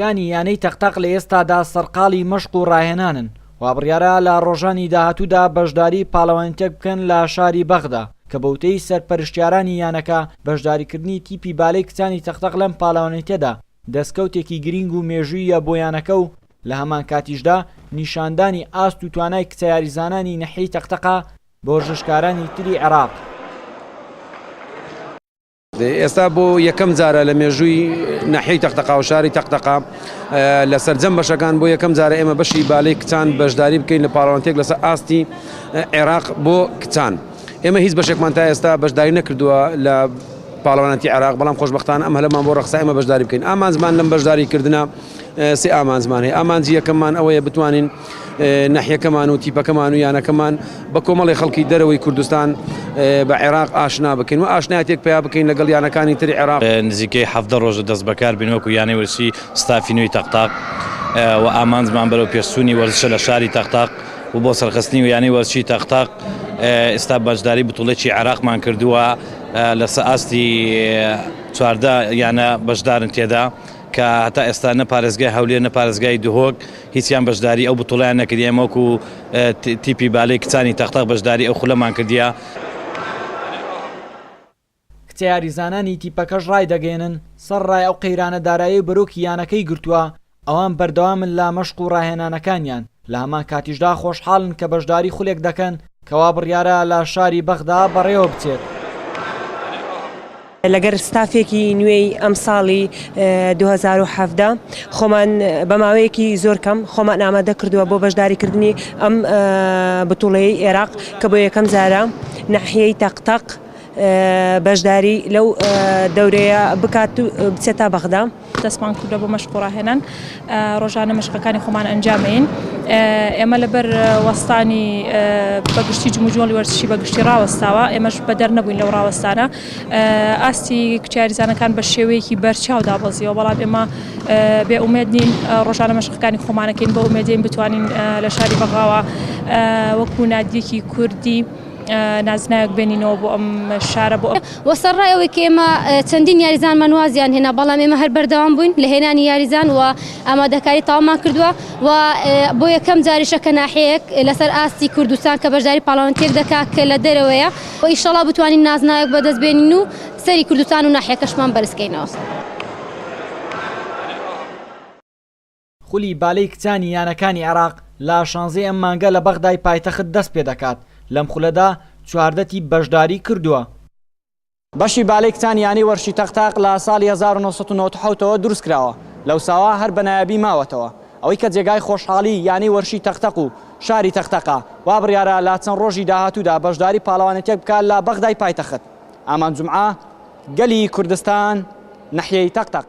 کچانی یانەی تەقتەق لە ئێستادا سەرقاڵی مەشق و ڕاهێنانن و بڕیارە لە ڕۆژانی داهاتوودا بەشداری پاڵەوانیتێک بکەن لە شاری بەغدا کە بەوتەی سەرپەرشتیارانی یانەکە بەشداریکردنی تیپی بالەی کچانی تەقتەق لەم پاڵەوانیتێدا دەستکەوتێکی گرنگ و مێژوویە بۆ یانەکە و لە هەمان کاتیشدا نیشاندانی ئاست و توانای کچە یاریزانانی نەحیەی تەقتەقە بۆ ورزشکارانی تری عێراق. ئێستا بۆ یەکەم جارە لە مێژووی ناحیەی تەقتەقا و شاری تەقتەقا لە سەرجەم بەشەکان بۆ یەکەم جارە ئێمە بەشی بالەی کچان بەشداری بکەین لە پاڵەوانیتێک لەسەر ئاستی عێراق بۆ کچان. ئێمە هیچ بەشێکمان تا ئێستا بەشداری نەکردووە لە پاڵەوانەتی عێراق، بەڵام خۆشبەختانە ئەم هەلەمان بۆ ڕەخسا ئێمە بەشداری بکەین. ئامانزمان لەم بەشداریکردنە سێ ئامانزمان هەیە. ئامانجی یەکەممان ئەوەیە بتوانین ناحیەکەمان و تیپەکەمان و یانەکەمان بە کۆمەڵی خەڵکی دەرەوەی کوردستان بە عێراق ئاشنا بکەین و ئاشنایەتێک پیا بکەین لەگەڵ یانەکانی تری عێراق. نزیکەی 17 ڕۆژ دەست بەکار بین وەکو یانەی وەرزشی ستافی نوێی تەقتەق و ئامانزمان بەرەو پێشچوونی وەرزشە لە شاری تەقتەق و بۆ سەرخستنی و یانەی وەرزشی تەقتەق ئێستا بەشداری بتوڵێکی عێراقمان کردووە لەسەر ئاستی 14 یانە بەشدارن تێدا کە هەتا ئێستا نە پارێزگای هەولێر نە پارێزگای دهۆک هیچیان بەشداری ئەو بتوڵیان نەکردی. ئێمە وەکو تیپی بالەی کچانی تەقتەق بەشداری ئەو خولەمان کردیە. کچە یاریزانانی تیپەکەش ڕای دەگەێنن سەر ڕای ئەو قەیرانە دارایی بەرۆکی یانەکەی گرتووە ئەوان بەردەوامن لە مەشق و ڕاهێنانەکانیان لە هەمان کاتیشدا خۆشحاڵن کە بەشداری خولێک دەکەن کەوا بڕیارە لە شاری بەغدا بەڕێوە بچێت. لەگەر ستافێکی نوێی ئەم ساڵی 2017 خۆمان بە ماوەیەکی زۆر کەم خۆمان ئامادە کردووە بۆ بەشداریکردنی ئەم بتوڵەی عێراق کە بۆ یەکەم جارە ناحیەی تەقتەق بەشداری لەو دەورەیە بکات و بچێتە بەغدا. دەستمان کردووە بۆ مەشق و ڕاهێنان ڕۆژانە مەشقەکانی خۆمان ئەنجامین. ئێمە لەبەر وەستانی بەگشتی جموجۆڵی وەرزشی بەگشتی ڕاوەستاوە ئێمەش بەدەر نەبووین لەو ڕاوەستانە ئاستی کچە یاریزانەکان بە شێوەیەکی بەرچاو دابەزیەوە، بەڵام ئێمە بێ ئومێد نین ڕۆژانە مەشقەکانی خۆمانەکەین بۆ ئومێدین بتوانین لە شاری بەغاوە وەکو نادیەکی کوردی نازنایەک بێنینەوە بۆ ئەم شارە بۆ وەسەرڕایەوەی کە ئێمە چەندین یاریزانمان وازیان هێنا، بەڵام ئێمە هەر بەردەوام بووین لە هێنانی یاریزان و ئامادەکاری تەواومان کردووە و بۆ یەکەم جاریشە کە ناحیەیەک لەسەر ئاستی کوردستان کە بەشداری پاڵەوانیتێک دەکات کە لە دەرەوەیە و ئیشەڵا بتوانین نازنایەک بەدەست بێنین و سەری کوردستان و ناحیەکەشمان بەرزکەینەوە. خولی بالەی کچانی یانەکانی عێراق لە 16 ئەم مانگە لە بەغدای پایتەخت دەست پێ دەکات. لەم خولەدا 14 بەشداری کردووە. بەشی بالەی کچان یانی وەرشی تەقتەق لە ساڵی 1997ەوە دروست کراوە، لەو ساوا هەر بەنایابی ماوەتەوە. ئەوەی کە جێگای خۆشحاڵی یانی وەرشی تەقتەق و شاری تەقتەقە وا بڕیارە لە چەند ڕۆژی داهاتوودا بەشداری پاڵەوانێتێک بکات لە بەغدای پایتەخت. ئامان جومعە گەلی کوردستان نەحیەی تەقتەق.